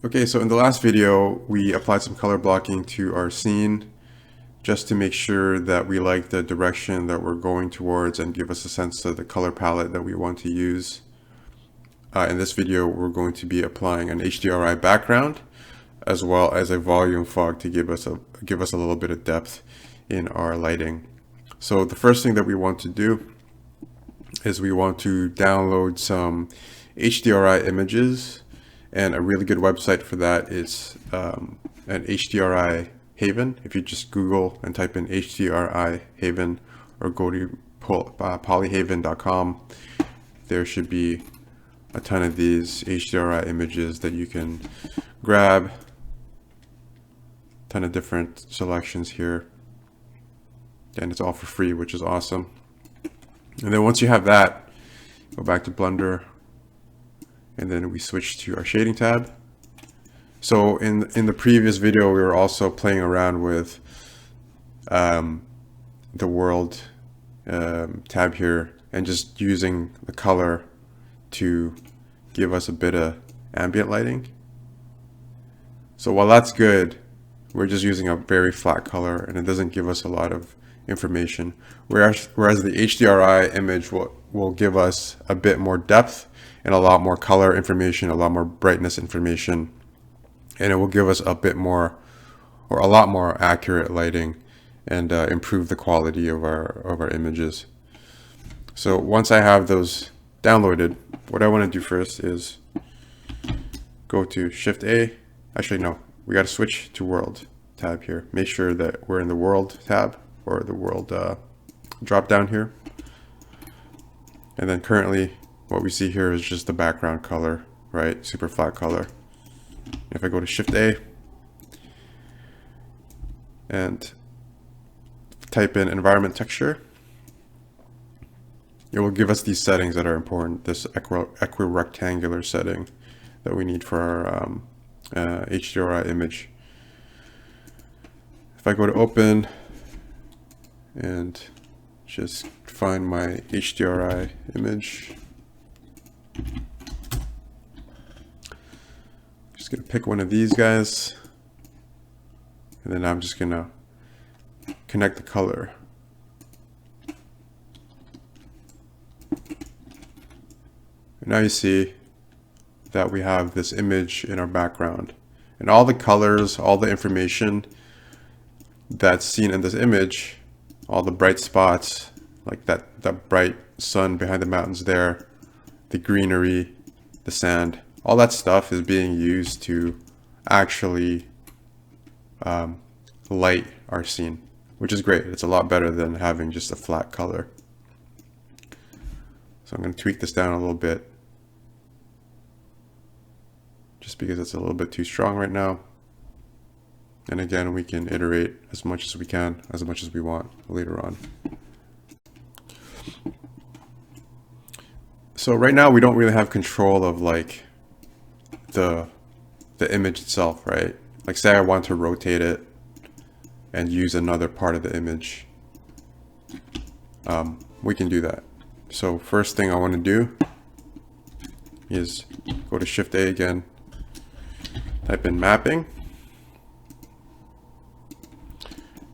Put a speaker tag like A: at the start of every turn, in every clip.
A: Okay, so in the last video, we applied some color blocking to our scene just to make sure that we like the direction that we're going towards and give us a sense of the color palette that we want to use. In this video, we're going to be applying an HDRI background as well as a volume fog to give us a little bit of depth in our lighting. So the first thing that we want to do is we want to download some HDRI images, and a really good website for that is an HDRI Haven. If you just Google and type in HDRI Haven or go to polyhaven.com, there should be a ton of these HDRI images that you can grab. Ton of different selections here, and it's all for free, which is awesome. And then once you have that, go back to Blender, and then we switch to our shading tab. So in the previous video, we were also playing around with the world tab here and just using the color to give us a bit of ambient lighting. So while that's good, we're just using a very flat color and it doesn't give us a lot of information. Whereas the HDRI image will give us a bit more depth and a lot more color information, a lot more brightness information, and it will give us a bit more or a lot more accurate lighting and improve the quality of our images. So once I have those downloaded, what I want to do first is go to Shift A. Actually, no, we got to switch to World tab here. Make sure that we're in the World tab or the World drop down here. And then currently what we see here is just the background color, right? Super flat color. If I go to Shift A and type in environment texture, it will give us these settings that are important. This equirectangular setting that we need for our HDRI image. If I go to open and just find my HDRI image, just gonna pick one of these guys, and then I'm just gonna connect the color. And now you see that we have this image in our background, and all the colors, all the information that's seen in this image, all the bright spots, like that bright sun behind the mountains there, the greenery, the sand, all that stuff is being used to actually light our scene, which is great. It's a lot better than having just a flat color. So I'm going to tweak this down a little bit, just because it's a little bit too strong right now. And again, we can iterate as much as we can, as much as we want later on. So right now we don't really have control of like the image itself, right? Like say I want to rotate it and use another part of the image. We can do that. So first thing I want to do is go to Shift A again, type in mapping.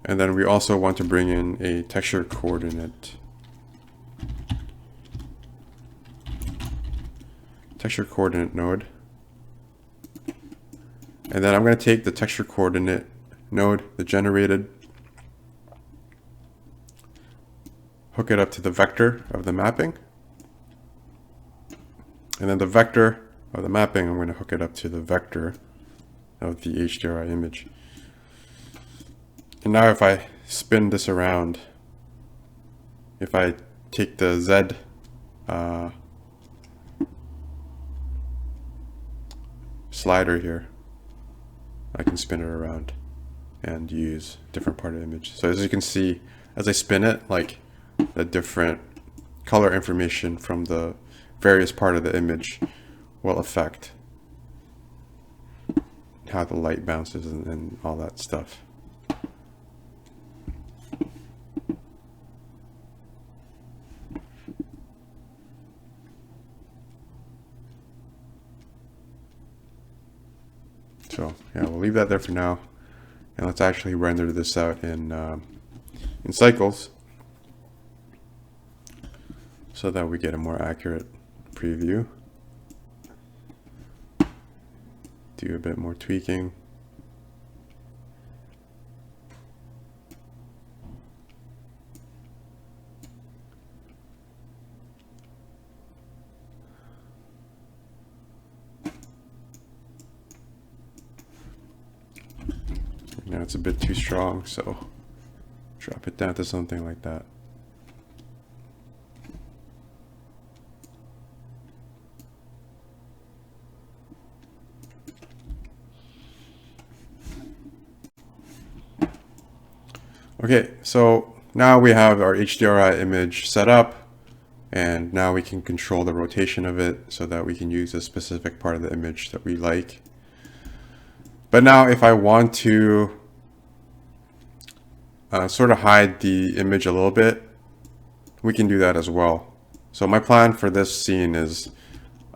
A: And then we also want to bring in a texture coordinate. Texture coordinate node. And then I'm going to take the texture coordinate node, the generated, hook it up to the vector of the mapping. And then the vector of the mapping, I'm going to hook it up to the vector of the HDRI image. And now if I spin this around, if I take the Z slider here, I can spin it around and use different part of the image. So as you can see, as I spin it, like the different color information from the various part of the image will affect how the light bounces and all that stuff. So yeah, we'll leave that there for now. And let's actually render this out in cycles so that we get a more accurate preview. Do a bit more tweaking. Now it's a bit too strong, so drop it down to something like that. Okay, so now we have our HDRI image set up, and now we can control the rotation of it so that we can use a specific part of the image that we like. But now if I want to sort of hide the image a little bit, we can do that as well. So my plan for this scene is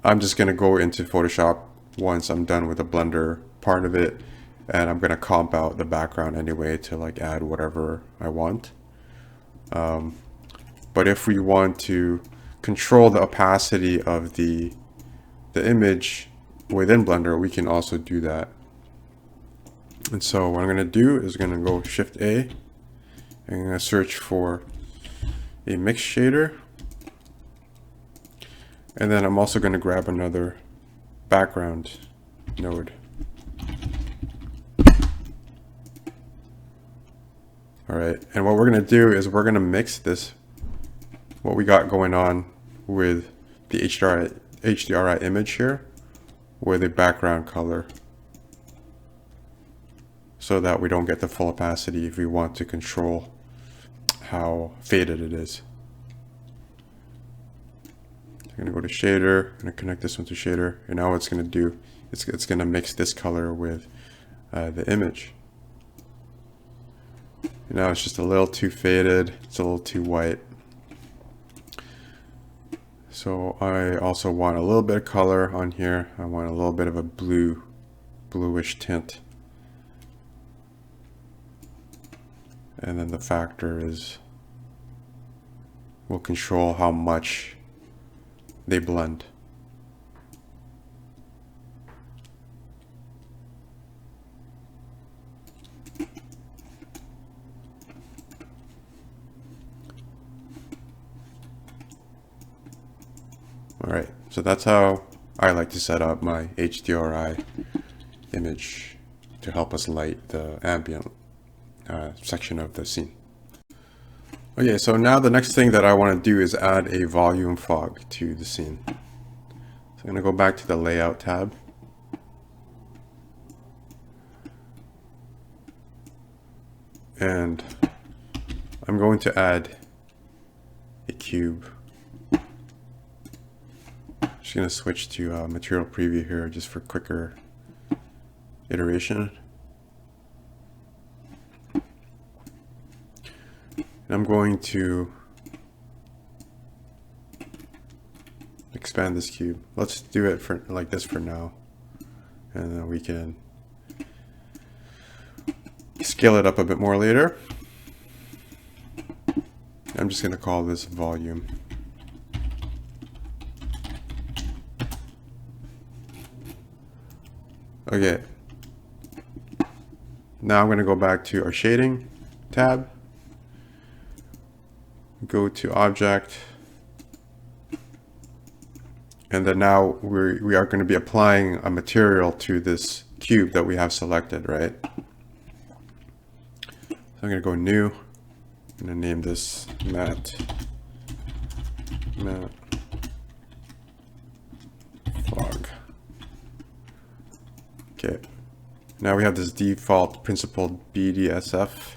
A: I'm just going to go into Photoshop once I'm done with the Blender part of it, and I'm going to comp out the background anyway to like add whatever I want. But if we want to control the opacity of the image within Blender, we can also do that. And so what I'm going to do is going to go Shift A, and I'm going to search for a mix shader. And then I'm also going to grab another background node. All right, and what we're going to do is we're going to mix this, what we got going on with the HDRI image here, with a background color, so that we don't get the full opacity if we want to control how faded it is. I'm going to go to shader, I'm going to connect this one to shader, and now what it's going to do, it's going to mix this color with the image. And now it's just a little too faded, it's a little too white. So I also want a little bit of color on here. I want a little bit of a bluish tint. And then the factor is, will control how much they blend. All right, so that's how I like to set up my HDRI image to help us light the ambient section of the scene. Okay, so now the next thing that I want to do is add a volume fog to the scene. So I'm going to go back to the layout tab. And I'm going to add a cube. Just going to switch to material preview here just for quicker iteration. And I'm going to expand this cube. Let's do it for like this for now, and then we can scale it up a bit more later. I'm just going to call this volume. Okay. Now I'm going to go back to our shading tab. Go to object, and then now we are going to be applying a material to this cube that we have selected, right? So I'm going to go new. I'm going to name this matte fog. Okay. Now we have this default principled BDSF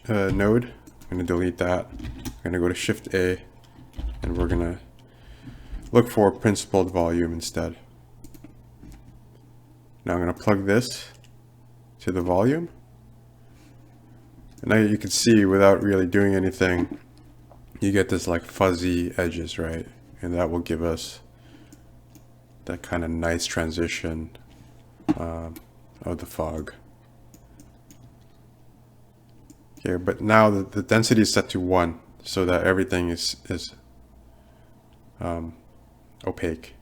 A: node. I'm going to delete that. I'm going to go to Shift A, and we're going to look for principled volume instead. Now I'm going to plug this to the volume. And now you can see, without really doing anything, you get this like fuzzy edges, right? And that will give us that kind of nice transition of the fog. Okay, but now the density is set to 1 so that everything is opaque.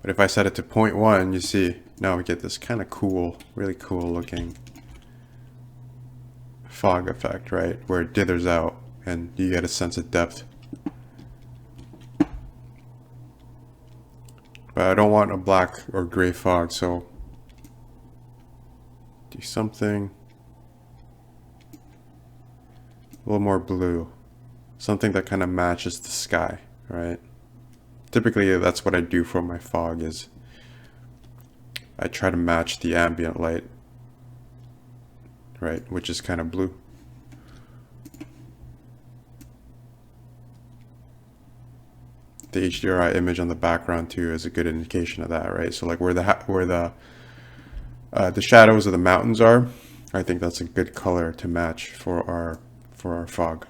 A: But if I set it to 0.1, you see, now we get this kind of cool, really cool looking fog effect, right? Where it dithers out and you get a sense of depth. But I don't want a black or gray fog, so do something a little more blue. Something that kind of matches the sky, right? Typically that's what I do for my fog, is I try to match the ambient light, right, which is kind of blue. The HDRI image on the background too is a good indication of that, right? So like where the shadows of the mountains are, I think that's a good color to match for our fog.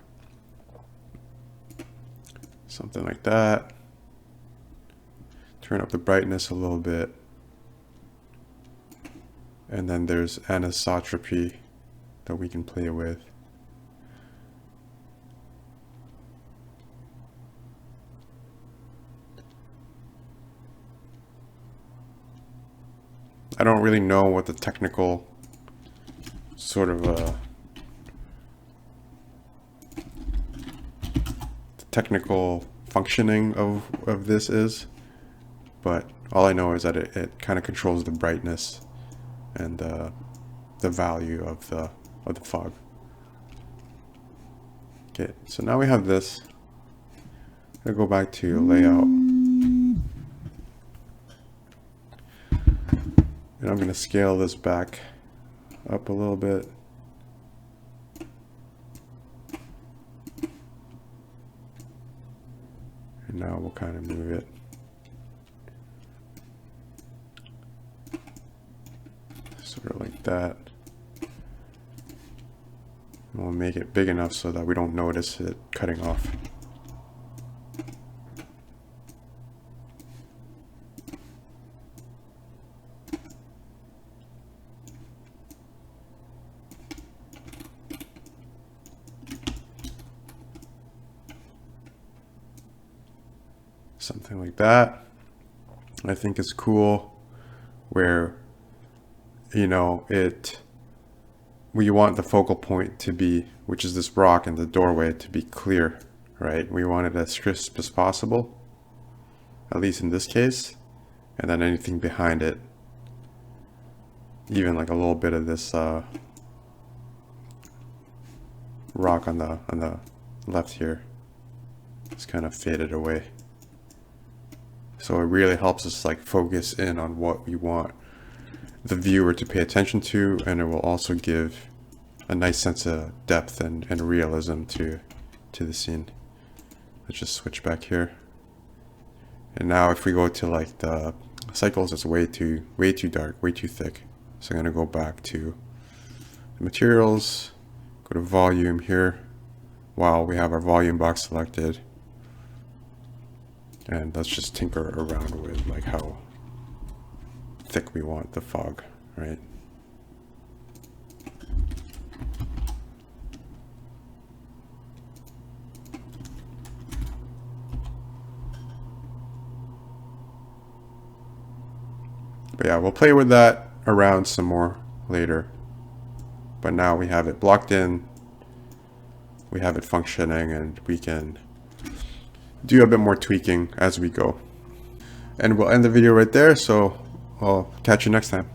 A: Something like that. Turn up the brightness a little bit. And then there's anisotropy that we can play with. I don't really know what the technical sort of the technical functioning of this is, but all I know is that it kind of controls the brightness and the value of the fog. Okay, so now we have this. I'm gonna go back to layout. And I'm going to scale this back up a little bit. And now we'll kind of move it. Sort of like that. And we'll make it big enough so that we don't notice it cutting off. Something like that. I think it's cool where, you know, we want the focal point to be, which is this rock in the doorway, to be clear, right? We want it as crisp as possible, at least in this case. And then anything behind it, even like a little bit of this rock on the left here, is kind of faded away. So it really helps us like focus in on what we want the viewer to pay attention to, and it will also give a nice sense of depth and realism to the scene. Let's just switch back here. And now if we go to like the cycles, it's way too dark, way too thick. So I'm gonna go back to the materials, go to volume here, while we have our volume box selected. And let's just tinker around with like how thick we want the fog, right? But yeah, we'll play with that around some more later. But now we have it blocked in, we have it functioning, and we can do a bit more tweaking as we go. And we'll end the video right there, so I'll catch you next time.